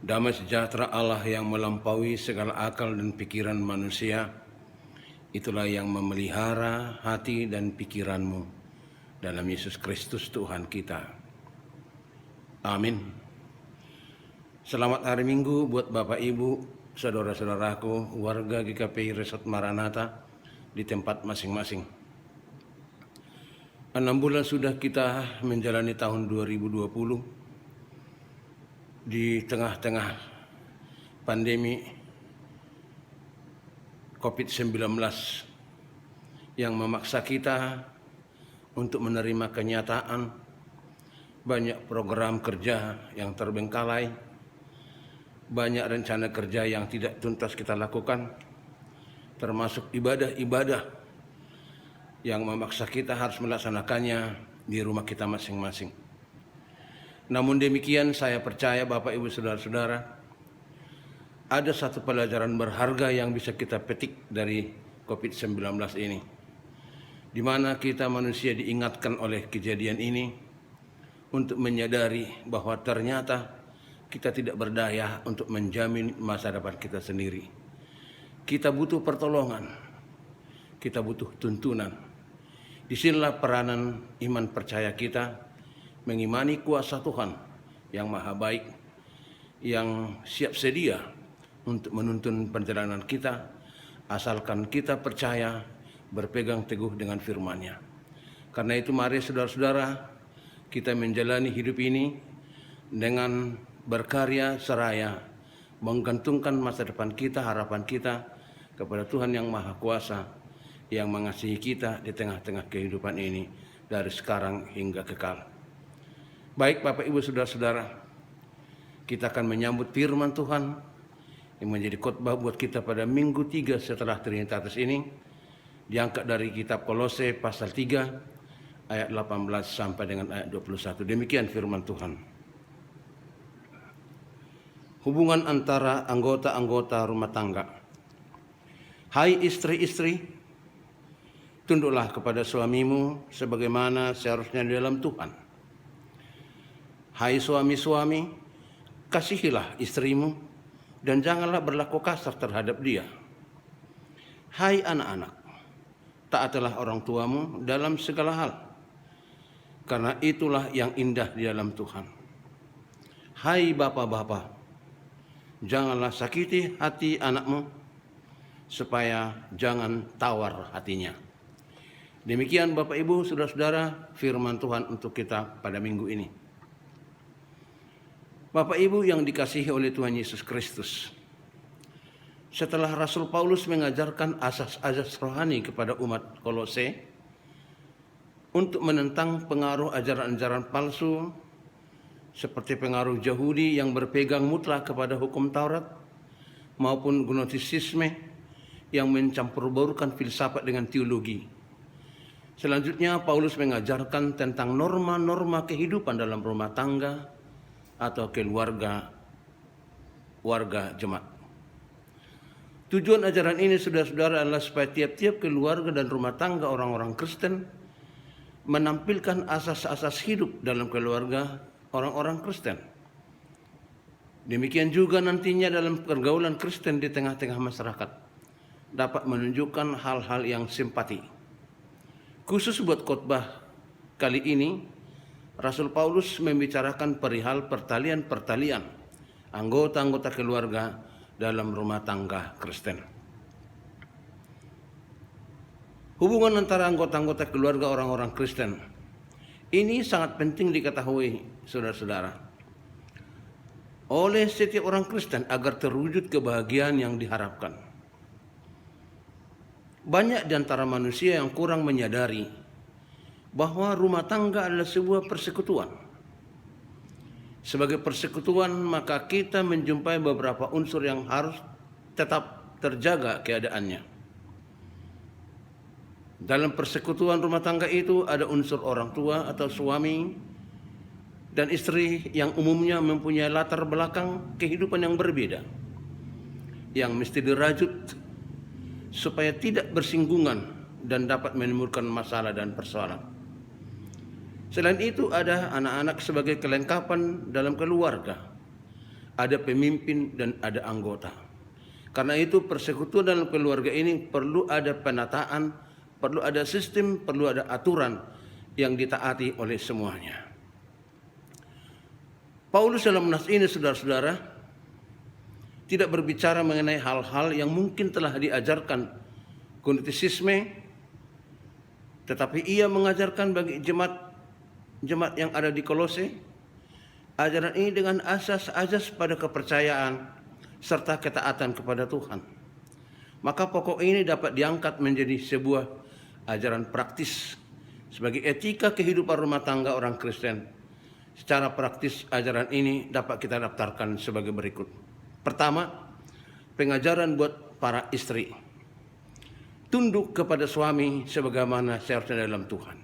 Damai sejahtera Allah yang melampaui segala akal dan pikiran manusia, itulah yang memelihara hati dan pikiranmu dalam Yesus Kristus Tuhan kita. Amin. Selamat hari Minggu buat Bapak Ibu, saudara-saudaraku, warga GKPI Resort Maranatha di tempat masing-masing. 6 bulan sudah kita menjalani tahun 2020 di tengah-tengah pandemi COVID-19 yang memaksa kita untuk menerima kenyataan banyak program kerja yang terbengkalai, banyak rencana kerja yang tidak tuntas kita lakukan, termasuk ibadah-ibadah yang memaksa kita harus melaksanakannya di rumah kita masing-masing. Namun demikian, saya percaya Bapak Ibu Saudara-saudara, ada satu pelajaran berharga yang bisa kita petik dari COVID-19 ini, di mana kita manusia diingatkan oleh kejadian ini untuk menyadari bahwa ternyata kita tidak berdaya untuk menjamin masa depan kita sendiri. Kita butuh pertolongan, kita butuh tuntunan. Disinilah peranan iman percaya kita mengimani kuasa Tuhan yang maha baik, yang siap sedia untuk menuntun perjalanan kita, asalkan kita percaya berpegang teguh dengan firman-Nya. Karena itu mari saudara-saudara, kita menjalani hidup ini dengan berkarya seraya, menggantungkan masa depan kita, harapan kita kepada Tuhan yang maha kuasa, yang mengasihi kita di tengah-tengah kehidupan ini dari sekarang hingga kekal. Baik Bapak Ibu Saudara-saudara, kita akan menyambut firman Tuhan yang menjadi khotbah buat kita pada minggu 3 setelah Trinitatis ini, diangkat dari kitab Kolose pasal 3 ayat 18 sampai dengan ayat 21. Demikian firman Tuhan. Hubungan antara anggota-anggota rumah tangga. Hai istri-istri, tunduklah kepada suamimu sebagaimana seharusnya di dalam Tuhan. Hai suami-suami, kasihilah istrimu dan janganlah berlaku kasar terhadap dia. Hai anak-anak, taatilah orang tuamu dalam segala hal, karena itulah yang indah di dalam Tuhan. Hai bapak-bapak, janganlah sakiti hati anakmu, supaya jangan tawar hatinya. Demikian Bapak Ibu, Saudara-saudara, firman Tuhan untuk kita pada minggu ini. Bapak Ibu yang dikasihi oleh Tuhan Yesus Kristus, setelah Rasul Paulus mengajarkan asas-asas rohani kepada umat Kolose untuk menentang pengaruh ajaran-ajaran palsu seperti pengaruh Yahudi yang berpegang mutlak kepada hukum Taurat maupun gnostisisme yang mencampur-baurkan filsafat dengan teologi. Selanjutnya Paulus mengajarkan tentang norma-norma kehidupan dalam rumah tangga atau keluarga warga jemaat. Tujuan ajaran ini saudara-saudara adalah supaya tiap-tiap keluarga dan rumah tangga orang-orang Kristen menampilkan asas-asas hidup dalam keluarga orang-orang Kristen. Demikian juga nantinya dalam pergaulan Kristen di tengah-tengah masyarakat dapat menunjukkan hal-hal yang simpati. Khusus buat khotbah kali ini, Rasul Paulus membicarakan perihal pertalian-pertalian anggota-anggota keluarga dalam rumah tangga Kristen. Hubungan antara anggota-anggota keluarga orang-orang Kristen ini sangat penting diketahui saudara-saudara oleh setiap orang Kristen agar terwujud kebahagiaan yang diharapkan. Banyak di antara manusia yang kurang menyadari bahwa rumah tangga adalah sebuah persekutuan. Sebagai persekutuan, maka kita menjumpai beberapa unsur yang harus tetap terjaga keadaannya. Dalam persekutuan rumah tangga itu ada unsur orang tua atau suami dan istri yang umumnya mempunyai latar belakang kehidupan yang berbeda, yang mesti dirajut supaya tidak bersinggungan dan dapat menimbulkan masalah dan persoalan. Selain itu ada anak-anak sebagai kelengkapan dalam keluarga. ada pemimpin dan ada anggota. Karena itu persekutuan dalam keluarga ini perlu ada penataan, perlu ada sistem, perlu ada aturan yang ditaati oleh semuanya. Paulus dalam nas ini, saudara-saudara, tidak berbicara mengenai hal-hal yang mungkin telah diajarkan gnostisisme, tetapi ia mengajarkan bagi jemaat yang ada di Kolose ajaran ini dengan asas-asas pada kepercayaan serta ketaatan kepada Tuhan. Maka pokok ini dapat diangkat menjadi sebuah ajaran praktis sebagai etika kehidupan rumah tangga orang Kristen. Secara praktis ajaran ini dapat kita daftarkan sebagai berikut. Pertama, pengajaran buat para istri. Tunduk kepada suami sebagaimana seharusnya dalam Tuhan.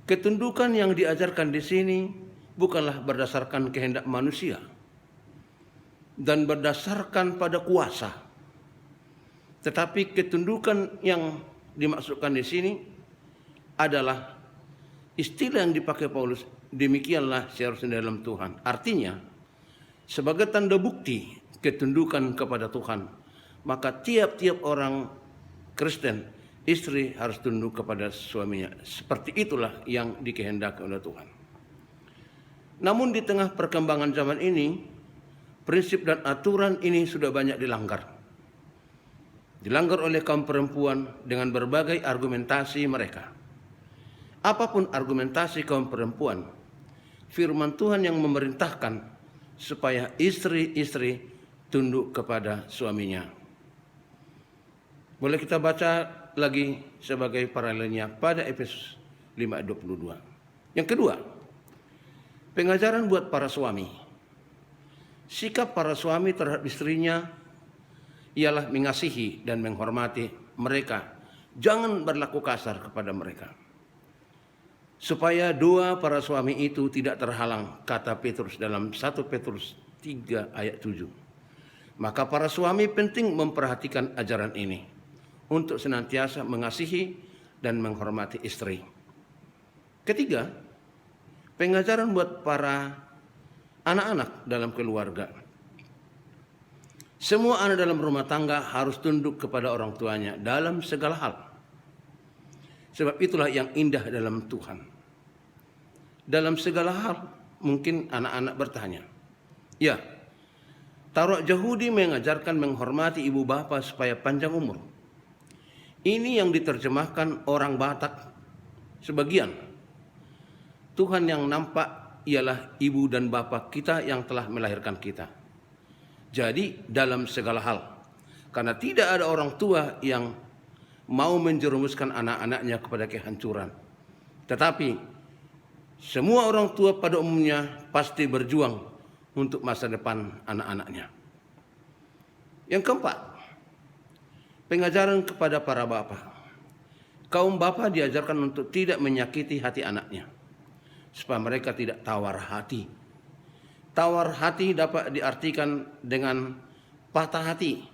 Ketundukan yang diajarkan di sini bukanlah berdasarkan kehendak manusia dan berdasarkan pada kuasa. Tetapi ketundukan yang dimaksudkan di sini adalah istilah yang dipakai Paulus, demikianlah seharusnya dalam Tuhan. Artinya, sebagai tanda bukti ketundukan kepada Tuhan, maka tiap-tiap orang Kristen, istri harus tunduk kepada suaminya. Seperti itulah yang dikehendaki oleh Tuhan. Namun di tengah perkembangan zaman ini, prinsip dan aturan ini sudah banyak dilanggar. Dilanggar oleh kaum perempuan dengan berbagai argumentasi mereka. Apapun argumentasi kaum perempuan, firman Tuhan yang memerintahkan supaya istri-istri tunduk kepada suaminya. Boleh kita baca lagi sebagai paralelnya pada Efesus 5:22. Yang kedua, pengajaran buat para suami. Sikap para suami terhadap istrinya ialah mengasihi dan menghormati mereka. Jangan berlaku kasar kepada mereka. Supaya doa para suami itu tidak terhalang, kata Petrus dalam 1 Petrus 3 ayat 7. Maka para suami penting memperhatikan ajaran ini untuk senantiasa mengasihi dan menghormati istri. Ketiga, pengajaran buat para anak-anak dalam keluarga. Semua anak dalam rumah tangga harus tunduk kepada orang tuanya dalam segala hal. Sebab itulah yang indah dalam Tuhan. Dalam segala hal, mungkin anak-anak bertanya, ya, Taurat Yahudi mengajarkan menghormati ibu bapa supaya panjang umur. Ini yang diterjemahkan orang Batak sebagian. Tuhan yang nampak ialah ibu dan bapa kita yang telah melahirkan kita. Jadi dalam segala hal, karena tidak ada orang tua yang mau menjerumuskan anak-anaknya kepada kehancuran. Tetapi semua orang tua pada umumnya pasti berjuang untuk masa depan anak-anaknya. Yang keempat, pengajaran kepada para bapa. Kaum bapa diajarkan untuk tidak menyakiti hati anaknya, supaya mereka tidak tawar hati. Tawar hati dapat diartikan dengan patah hati,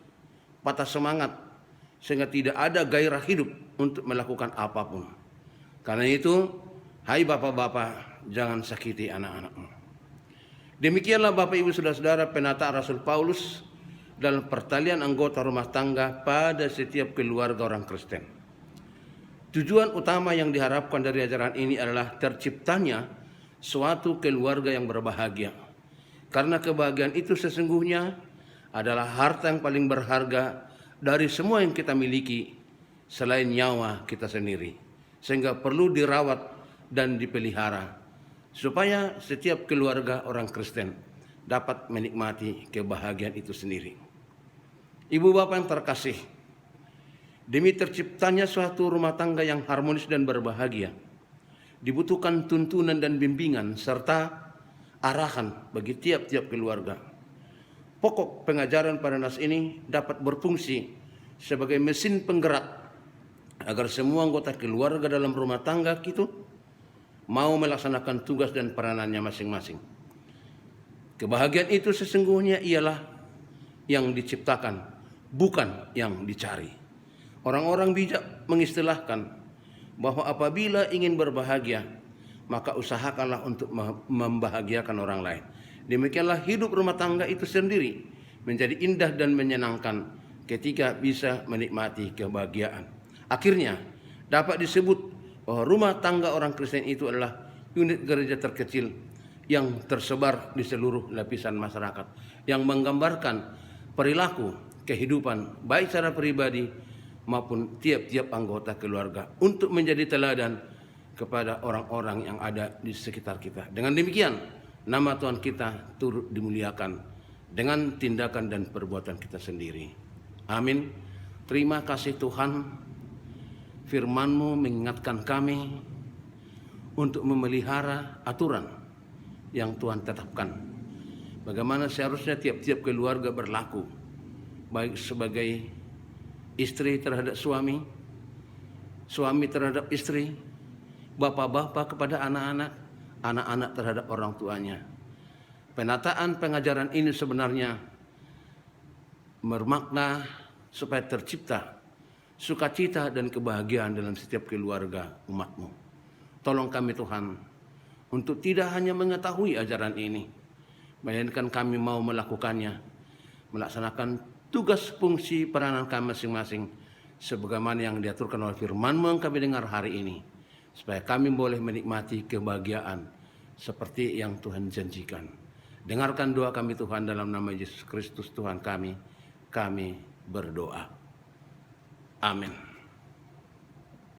patah semangat, sehingga tidak ada gairah hidup untuk melakukan apapun. Karena itu, hai bapak-bapak, jangan sakiti anak-anakmu. Demikianlah Bapak Ibu Saudara-saudara penataan Rasul Paulus dalam pertalian anggota rumah tangga pada setiap keluarga orang Kristen. Tujuan utama yang diharapkan dari ajaran ini adalah terciptanya suatu keluarga yang berbahagia. Karena kebahagiaan itu sesungguhnya adalah harta yang paling berharga dari semua yang kita miliki selain nyawa kita sendiri. Sehingga perlu dirawat dan dipelihara supaya setiap keluarga orang Kristen dapat menikmati kebahagiaan itu sendiri. Ibu bapak yang terkasih, demi terciptanya suatu rumah tangga yang harmonis dan berbahagia, dibutuhkan tuntunan dan bimbingan serta arahan bagi tiap-tiap keluarga. Pokok pengajaran pada nas ini dapat berfungsi sebagai mesin penggerak agar semua anggota keluarga dalam rumah tangga itu mau melaksanakan tugas dan peranannya masing-masing. Kebahagiaan itu sesungguhnya ialah yang diciptakan, bukan yang dicari. Orang-orang bijak mengistilahkan bahwa apabila ingin berbahagia, maka usahakanlah untuk membahagiakan orang lain. Demikianlah hidup rumah tangga itu sendiri menjadi indah dan menyenangkan ketika bisa menikmati kebahagiaan. Akhirnya dapat disebut bahwa rumah tangga orang Kristen itu adalah unit gereja terkecil yang tersebar di seluruh lapisan masyarakat, yang menggambarkan perilaku kehidupan baik secara pribadi maupun tiap-tiap anggota keluarga untuk menjadi teladan kepada orang-orang yang ada di sekitar kita. Dengan demikian, nama Tuhan kita turut dimuliakan dengan tindakan dan perbuatan kita sendiri. Amin. Terima kasih Tuhan, firman-Mu mengingatkan kami untuk memelihara aturan yang Tuhan tetapkan. Bagaimana seharusnya tiap-tiap keluarga berlaku, baik sebagai istri terhadap suami, suami terhadap istri, bapak-bapak kepada anak-anak, anak-anak terhadap orang tuanya. Penataan pengajaran ini sebenarnya bermakna supaya tercipta sukacita dan kebahagiaan dalam setiap keluarga umat-Mu. Tolong kami Tuhan untuk tidak hanya mengetahui ajaran ini, melainkan kami mau melakukannya, melaksanakan tugas fungsi peranan kami masing-masing sebagaimana yang diaturkan oleh firman-Mu yang kami dengar hari ini, supaya kami boleh menikmati kebahagiaan seperti yang Tuhan janjikan. Dengarkan doa kami Tuhan dalam nama Yesus Kristus Tuhan kami berdoa. Amin.